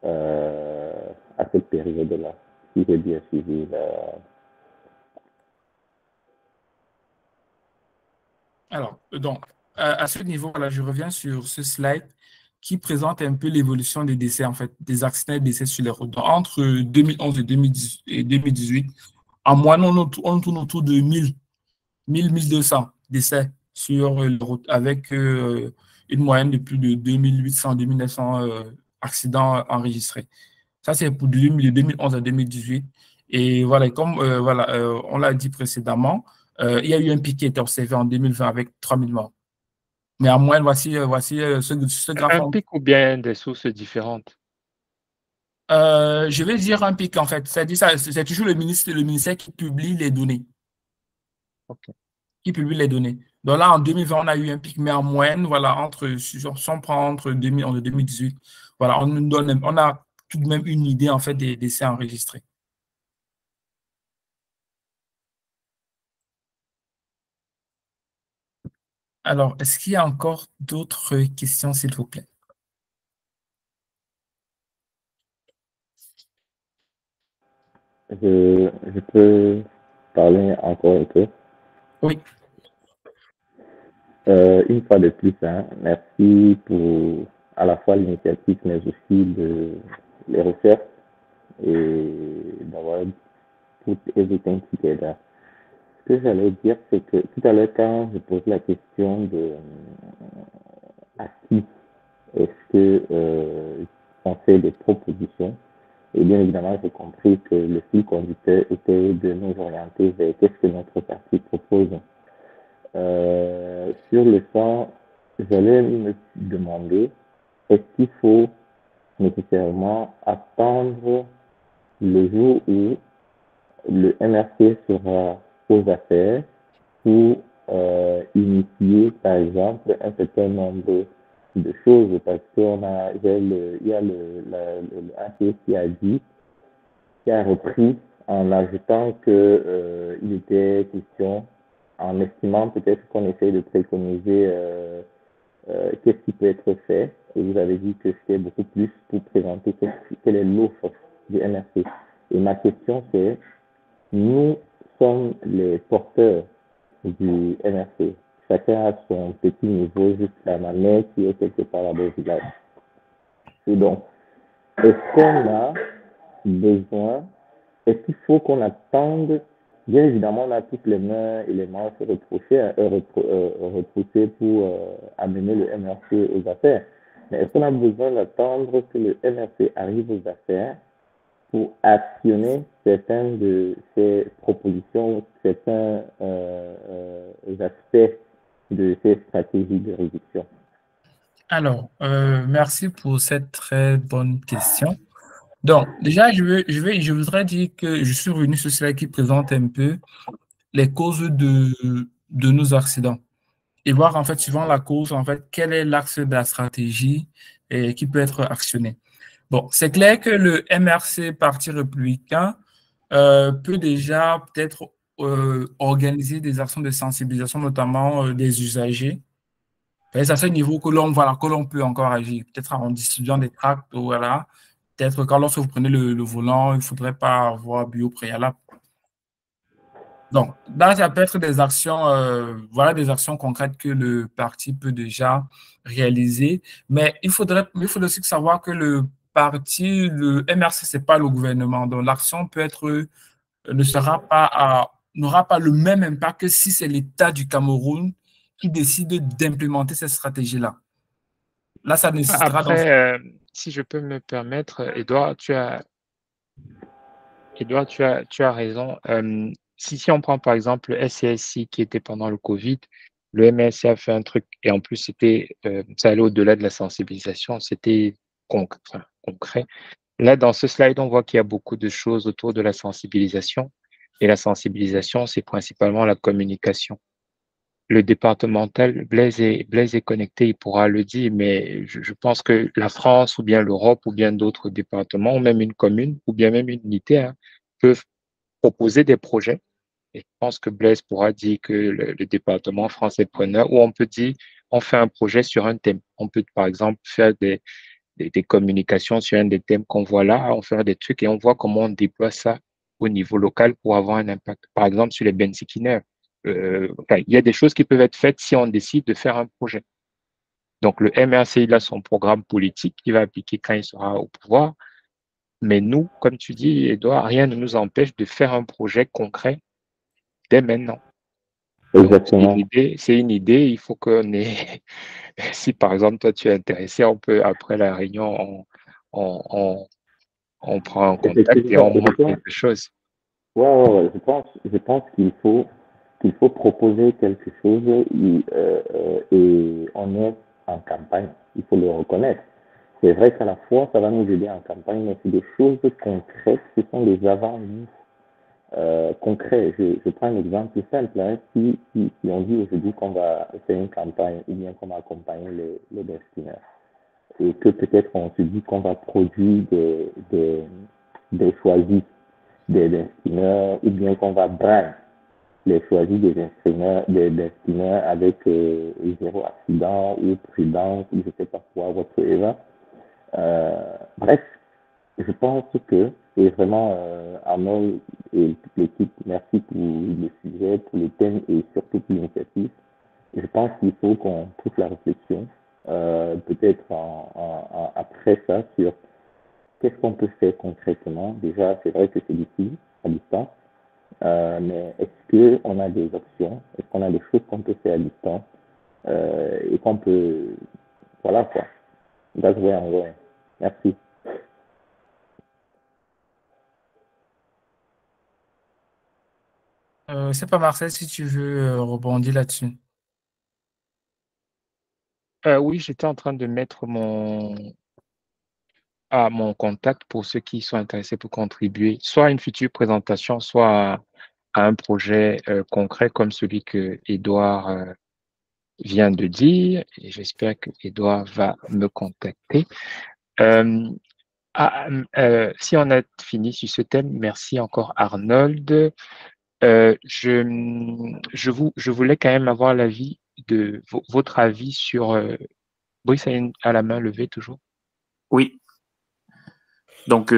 à cette période-là, si j'ai bien suivi. Alors, donc, à ce niveau, voilà, je reviens sur ce slide qui présente un peu l'évolution des décès, en fait, des accidents et décès sur les routes. Donc, entre 2011 et 2018, en moyenne, on tourne autour de 1200 décès sur les routes, avec une moyenne de plus de 2800, 2900 accidents enregistrés. Ça, c'est pour de 2011 à 2018. Et voilà, comme on l'a dit précédemment, il y a eu un pic qui a été observé en 2020 avec 3000 morts. Mais en moyenne, voici ce graphe. Un pic ou bien des sources différentes? Je vais dire un pic, en fait. C'est toujours le ministère qui publie les données. Okay. Qui publie les données. Donc là, en 2020, on a eu un pic, mais en moyenne, voilà, si on prend entre 2011 et 2018, voilà, on a tout de même une idée, en fait, des décès enregistrés. Alors, est-ce qu'il y a encore d'autres questions, s'il vous plaît? Je peux parler encore un peu? Oui. Une fois de plus, hein, merci pour à la fois l'initiative, mais aussi les recherches et d'avoir put everything together. Ce que j'allais dire, c'est que tout à l'heure, quand je pose la question de à qui est-ce que on fait des propositions, et bien évidemment, j'ai compris que le fil conducteur était de nous orienter vers qu'est-ce que notre parti propose. Sur le champ, j'allais me demander, est-ce qu'il faut nécessairement attendre le jour où le MRC sera aux affaires pour initier, par exemple, un certain nombre de choses, parce qu'il y a le ACS qui a repris en ajoutant que il était question, en estimant peut-être qu'on essaie de préconiser qu'est-ce qui peut être fait. Et vous avez dit que c'était beaucoup plus pour présenter quelle est l'offre du MRC. Et ma question c'est, nous sommes les porteurs du MRC. Chacun a son petit niveau jusqu'à ma mère qui est quelque part là-bas au village. Et donc, est-ce qu'on a besoin, est-ce qu'il faut qu'on attende? Bien évidemment, on a toutes les mains et les manches repoussées pour amener le MRC aux affaires. Mais est-ce qu'on a besoin d'attendre que le MRC arrive aux affaires pour actionner certaines de ces propositions, certains aspects de ces stratégies de réduction? Alors, merci pour cette très bonne question. Donc, déjà, je voudrais dire que je suis revenu sur cela qui présente un peu les causes de nos accidents et voir, en fait, suivant la cause, en fait, quel est l'axe de la stratégie qui peut être actionné. Bon, c'est clair que le MRC Parti républicain peut déjà peut-être organiser des actions de sensibilisation, notamment des usagers. C'est à ce niveau que l'on peut encore agir, peut-être en distribuant des tracts, voilà. Peut-être quand lorsque vous prenez le volant, il ne faudrait pas avoir bu au préalable. Donc, là, ça peut être des actions, voilà des actions concrètes que le parti peut déjà réaliser. Mais il faudrait aussi savoir que le parti, le MRC, ce n'est pas le gouvernement. Donc, l'action peut être, n'aura pas le même impact que si c'est l'État du Cameroun qui décide d'implémenter cette stratégie-là. Là, ça nécessitera... Après, si je peux me permettre, Edouard, tu as raison. Si on prend par exemple le SCSI qui était pendant le Covid, le MSC a fait un truc, et en plus, ça allait au-delà de la sensibilisation, c'était concret. Là, dans ce slide, on voit qu'il y a beaucoup de choses autour de la sensibilisation. Et la sensibilisation, c'est principalement la communication. Le départemental, Blaise est connecté, il pourra le dire, mais je pense que la France ou bien l'Europe ou bien d'autres départements ou même une commune ou bien même une unité peuvent proposer des projets. Et je pense que Blaise pourra dire que le département France est preneur, ou on peut dire on fait un projet sur un thème. On peut par exemple faire des communications sur un des thèmes qu'on voit là, on fait des trucs et on voit comment on déploie ça au niveau local pour avoir un impact. Par exemple, sur les benzikineurs. Il y a des choses qui peuvent être faites si on décide de faire un projet. Donc, le MRC, il a son programme politique qu'il va appliquer quand il sera au pouvoir. Mais nous, comme tu dis, Edouard, rien ne nous empêche de faire un projet concret dès maintenant. Exactement. C'est une idée, il faut qu'on ait... Si, par exemple, toi, tu es intéressé, on peut, après la réunion, on prend un contact et on montre quelque chose. Ouais. Je pense qu'il faut proposer quelque chose et on est en campagne. Il faut le reconnaître. C'est vrai qu'à la fois, ça va nous aider en campagne, mais c'est des choses concrètes, ce sont des avant-nous concrets. Je prends un exemple simple. Hein. Si on dit aujourd'hui qu'on va faire une campagne ou bien qu'on va accompagner les destinataires, et que peut-être on se dit qu'on va produire des choisis des destinataires ou bien qu'on va brand les choisis des destinataires avec zéro accident ou prudence ou je sais pas quoi, whatsoever. Bref, je pense que, et vraiment, Arnaud et toute l'équipe, merci pour le sujet, pour le thème et surtout pour l'initiative. Je pense qu'il faut qu'on pousse la réflexion, peut-être après ça, sur qu'est-ce qu'on peut faire concrètement. Déjà, c'est vrai que c'est difficile à distance, mais est-ce qu'on a des options? Est-ce qu'on a des choses qu'on peut faire à distance et qu'on peut... Voilà quoi. That's where I'm going. Merci. C'est pas Marcel, si tu veux rebondir là-dessus. Oui, j'étais en train de mettre mon contact pour ceux qui sont intéressés pour contribuer, soit à une future présentation, soit à un projet concret comme celui que Edouard vient de dire. Et j'espère que Edouard va me contacter. Si on a fini sur ce thème, merci encore Arnold. Je voulais quand même avoir l'avis de votre avis sur... Brice a la main levée toujours. Oui. Donc,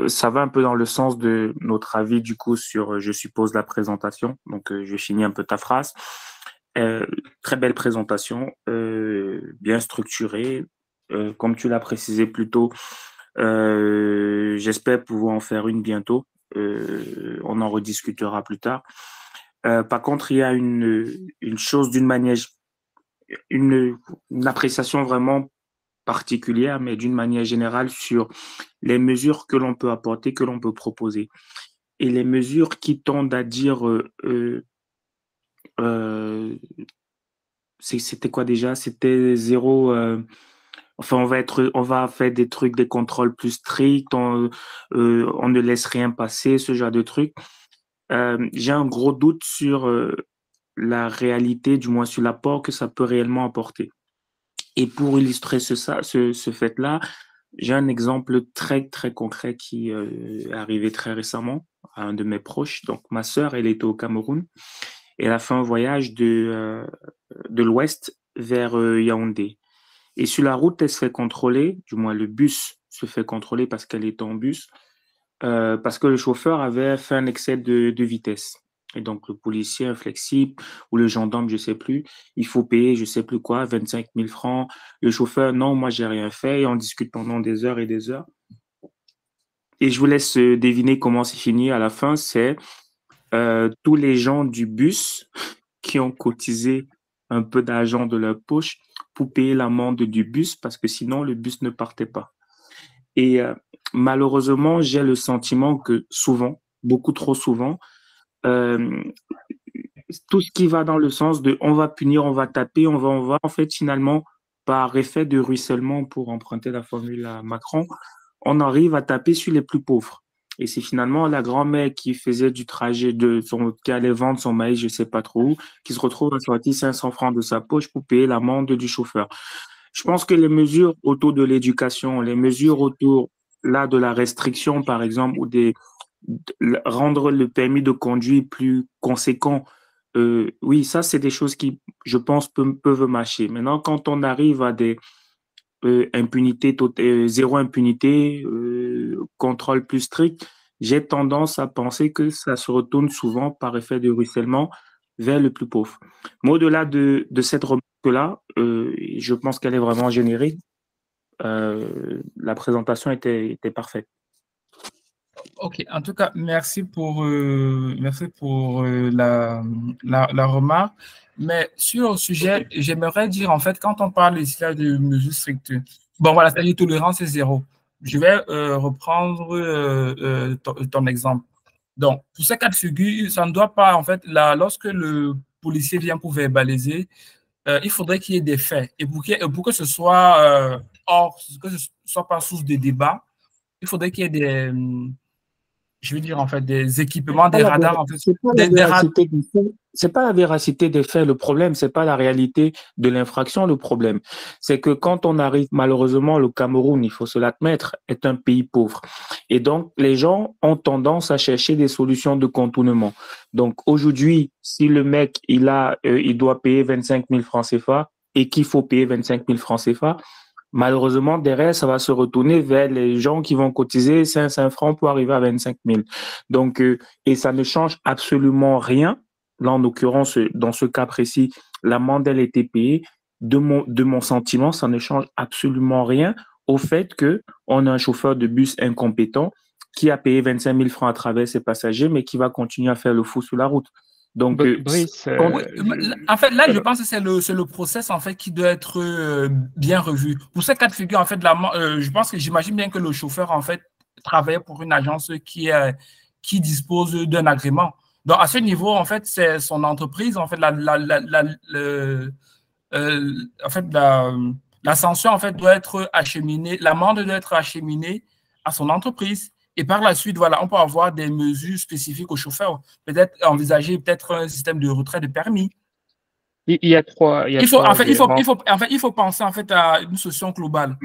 ça va un peu dans le sens de notre avis, du coup, sur, je suppose, la présentation. Donc, je finis un peu ta phrase. Très belle présentation, bien structurée. Comme tu l'as précisé plus tôt, j'espère pouvoir en faire une bientôt. On en rediscutera plus tard. Par contre, il y a une chose d'une manière, une appréciation vraiment particulière, mais d'une manière générale sur les mesures que l'on peut apporter, que l'on peut proposer. Et les mesures qui tendent à dire, c'était quoi déjà? C'était zéro. Enfin, on va faire des trucs, des contrôles plus stricts, on ne laisse rien passer, ce genre de trucs. J'ai un gros doute sur la réalité, du moins sur l'apport que ça peut réellement apporter. Et pour illustrer ce fait-là, j'ai un exemple très, très concret qui est arrivé très récemment à un de mes proches. Donc, ma sœur, elle était au Cameroun et elle a fait un voyage de l'ouest vers Yaoundé. Et sur la route, elle se fait contrôler, du moins le bus se fait contrôler parce qu'elle était en bus, parce que le chauffeur avait fait un excès de vitesse. Et donc, le policier inflexible ou le gendarme, je sais plus, il faut payer, je sais plus quoi, 25 000 francs. Le chauffeur, non, moi, j'ai rien fait. Et on discute pendant des heures et des heures. Et je vous laisse deviner comment c'est fini à la fin. C'est tous les gens du bus qui ont cotisé un peu d'argent de leur poche pour payer l'amende du bus parce que sinon, le bus ne partait pas. Et malheureusement, j'ai le sentiment que souvent, beaucoup trop souvent, tout ce qui va dans le sens de on va punir, on va taper, on va, en fait, finalement, par effet de ruissellement, pour emprunter la formule à Macron, on arrive à taper sur les plus pauvres. Et c'est finalement la grand-mère qui faisait du trajet qui allait vendre son maïs, je sais pas trop où, qui se retrouve à sortir 500 francs de sa poche pour payer l'amende du chauffeur. Je pense que les mesures autour de l'éducation, les mesures autour, là, de la restriction, par exemple, ou rendre le permis de conduire plus conséquent, oui, ça, c'est des choses qui, je pense, peuvent marcher. Maintenant, quand on arrive à des impunité, zéro impunité, contrôle plus strict, j'ai tendance à penser que ça se retourne souvent par effet de ruissellement vers le plus pauvre. Mais au-delà de cette remarque-là, je pense qu'elle est vraiment générique. La présentation était parfaite. Ok, en tout cas, merci pour la remarque. Mais sur le sujet, j'aimerais dire, en fait, quand on parle ici là, de mesures strictes, bon, voilà, c'est-à-dire tolérance est zéro. Je vais reprendre ton exemple. Donc, pour ces cas de figure, ça ne doit pas, en fait, lorsque le policier vient pour verbaliser, il faudrait qu'il y ait des faits. Et pour que ce soit que ce soit pas source de débat, il faudrait qu'il y ait des, je veux dire, en fait, des équipements, des radars. En fait, c'est pas la véracité des faits le problème, c'est pas la réalité de l'infraction le problème. C'est que quand on arrive, malheureusement, le Cameroun, il faut se l'admettre, est un pays pauvre. Et donc, les gens ont tendance à chercher des solutions de contournement. Donc, aujourd'hui, si le mec, il doit payer 25 000 francs CFA et qu'il faut payer 25 000 francs CFA, malheureusement, derrière, ça va se retourner vers les gens qui vont cotiser 500 francs pour arriver à 25 000. Donc, et ça ne change absolument rien. Là, en l'occurrence, dans ce cas précis, l'amende, elle était payée. De mon sentiment, ça ne change absolument rien au fait qu'on a un chauffeur de bus incompétent qui a payé 25 000 francs à travers ses passagers, mais qui va continuer à faire le fou sur la route. Donc, Brice, en fait, là, je pense que c'est le process en fait qui doit être bien revu. Pour ces cas de figure, en fait, je pense que j'imagine bien que le chauffeur en fait travaille pour une agence qui dispose d'un agrément. Donc, à ce niveau, en fait, c'est son entreprise. En fait, la sanction en fait doit être acheminée, l'amende doit être acheminée à son entreprise. Et par la suite, voilà, on peut avoir des mesures spécifiques aux chauffeurs. Peut-être envisager un système de retrait de permis. Il y a trois. Il faut penser en fait à une solution globale.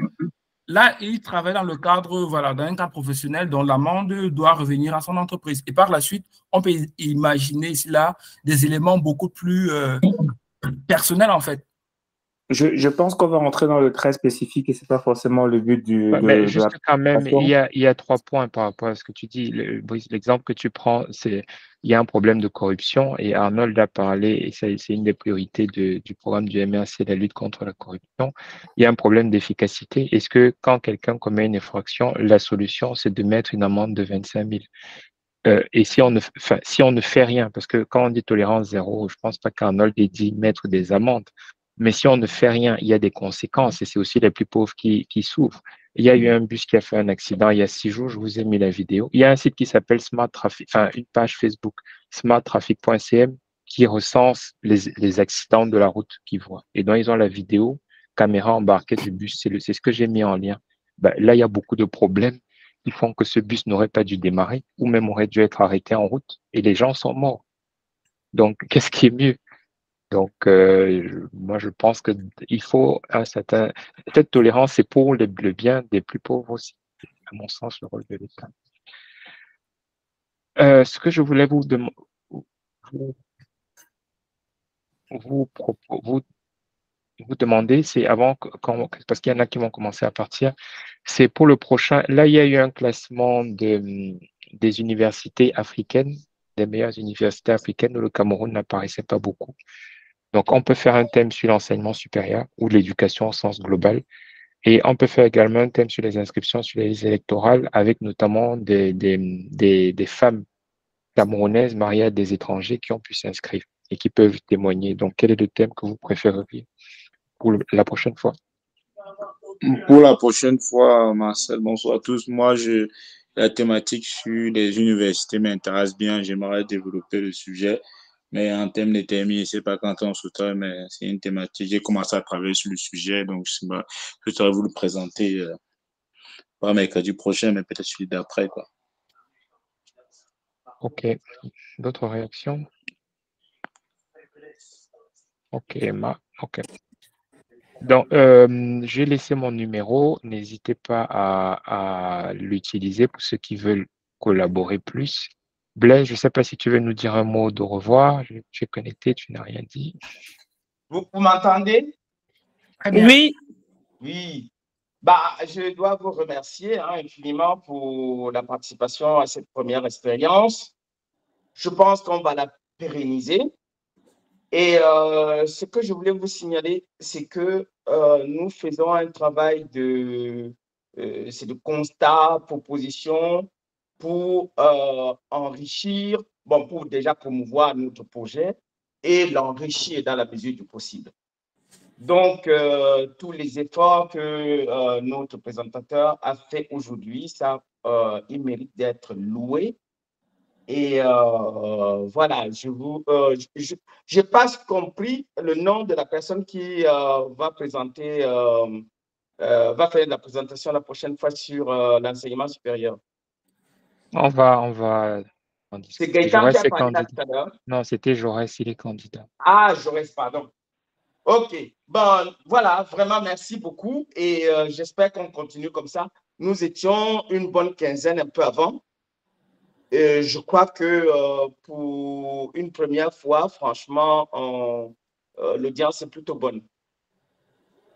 Là, il travaille dans le cadre, voilà, dans un cadre professionnel dont l'amende doit revenir à son entreprise. Et par la suite, on peut imaginer ici là des éléments beaucoup plus personnels en fait. Je pense qu'on va rentrer dans le très spécifique et c'est pas forcément le but Ouais, mais de juste la quand même, présentation. il y a 3 points par rapport à ce que tu dis. Brice, l'exemple que tu prends, c'est il y a un problème de corruption et Arnold a parlé, et c'est une des priorités du programme du MRC, la lutte contre la corruption. Il y a un problème d'efficacité. Est-ce que quand quelqu'un commet une infraction, la solution, c'est de mettre une amende de 25 000? Et si on ne fait rien, parce que quand on dit tolérance zéro, je pense pas qu'Arnold ait dit mettre des amendes, mais si on ne fait rien, il y a des conséquences et c'est aussi les plus pauvres qui souffrent. Il y a eu un bus qui a fait un accident il y a 6 jours, je vous ai mis la vidéo. Il y a un site qui s'appelle Smart Traffic, enfin une page Facebook, smarttraffic.cm, qui recense les accidents de la route qu'ils voient. Et donc ils ont la vidéo, caméra embarquée du bus, c'est ce que j'ai mis en lien. Ben, là, il y a beaucoup de problèmes qui font que ce bus n'aurait pas dû démarrer ou même aurait dû être arrêté en route et les gens sont morts. Donc, qu'est-ce qui est mieux? Donc, moi, je pense que il faut un certain, cette tolérance, c'est pour le bien des plus pauvres aussi, à mon sens, le rôle de l'État. Ce que je voulais vous demander, vous, vous demander, c'est parce qu'il y en a qui vont commencer à partir, c'est pour le prochain. Là, il y a eu un classement des universités africaines, des meilleures universités africaines où le Cameroun n'apparaissait pas beaucoup. Donc, on peut faire un thème sur l'enseignement supérieur ou l'éducation au sens global. Et on peut faire également un thème sur les inscriptions sur les listes électorales avec notamment des femmes camerounaises mariées à des étrangers qui ont pu s'inscrire et qui peuvent témoigner. Donc, quel est le thème que vous préféreriez pour la prochaine fois? Pour la prochaine fois, Marcel, bonsoir à tous. La thématique sur les universités m'intéresse bien. J'aimerais développer le sujet, mais en termes de termes, je sais pas quand on se trouve, mais c'est une thématique. J'ai commencé à travailler sur le sujet, donc je saurais vous le présenter pas mercredi prochain, mais peut-être celui d'après, quoi. Ok. D'autres réactions? Ok, Emma. Ok. Donc, j'ai laissé mon numéro. N'hésitez pas à l'utiliser pour ceux qui veulent collaborer plus. Blaise, je ne sais pas si tu veux nous dire un mot de revoir. Tu es connecté, tu n'as rien dit. Vous m'entendez? Très bien. Oui, Oui. Bah, je dois vous remercier infiniment pour la participation à cette première expérience. Je pense qu'on va la pérenniser. Et ce que je voulais vous signaler, c'est que nous faisons un travail c'est de constat, proposition pour enrichir, bon, pour déjà promouvoir notre projet et l'enrichir dans la mesure du possible. Donc, tous les efforts que notre présentateur a fait aujourd'hui, ça, il mérite d'être loué. Et voilà, je n'ai pas compris le nom de la personne qui va présenter, va faire la présentation la prochaine fois sur l'enseignement supérieur. On va en C'est discuter. Gaëtan qui Jaurès a est parlé là candidat. tout à l'heure. Non, c'était Jaurès, il est candidat. Ah, Jaurès, pardon. OK. Bon, voilà, vraiment, merci beaucoup. Et j'espère qu'on continue comme ça. Nous étions une bonne quinzaine un peu avant. Et je crois que pour une première fois, franchement, l'audience est plutôt bonne.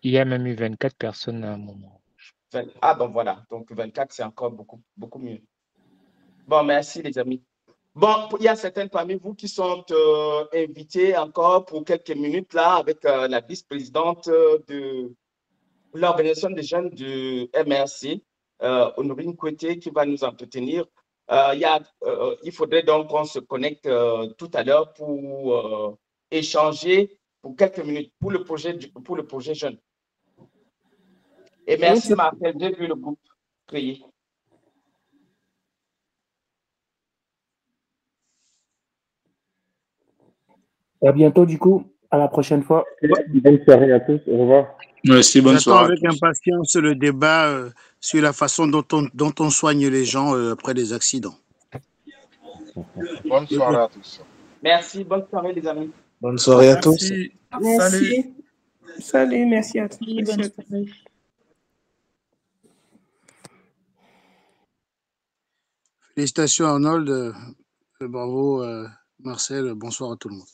Il y a même eu 24 personnes à un moment. Ah, bon, voilà. Donc, 24, c'est encore beaucoup, beaucoup mieux. Bon, merci, les amis. Bon, il y a certains parmi vous qui sont invités encore pour quelques minutes là avec la vice-présidente de l'Organisation des jeunes du MRC, Honorine Kouete, qui va nous entretenir. Il faudrait donc qu'on se connecte tout à l'heure pour échanger pour quelques minutes pour le projet jeune. Et merci, Marcel, j'ai vu le groupe créé. À bientôt, du coup. À la prochaine fois. Bonne soirée à tous. Au revoir. Merci, bonne J'attends soirée à avec tous. impatience le débat sur la façon dont on soigne les gens après des accidents. Bonne soirée à tous. Merci, bonne soirée, les amis. Bonne soirée à tous. Merci. merci. Salut, merci à tous. Bonne soirée. Félicitations Arnold, bravo Marcel, bonsoir à tout le monde.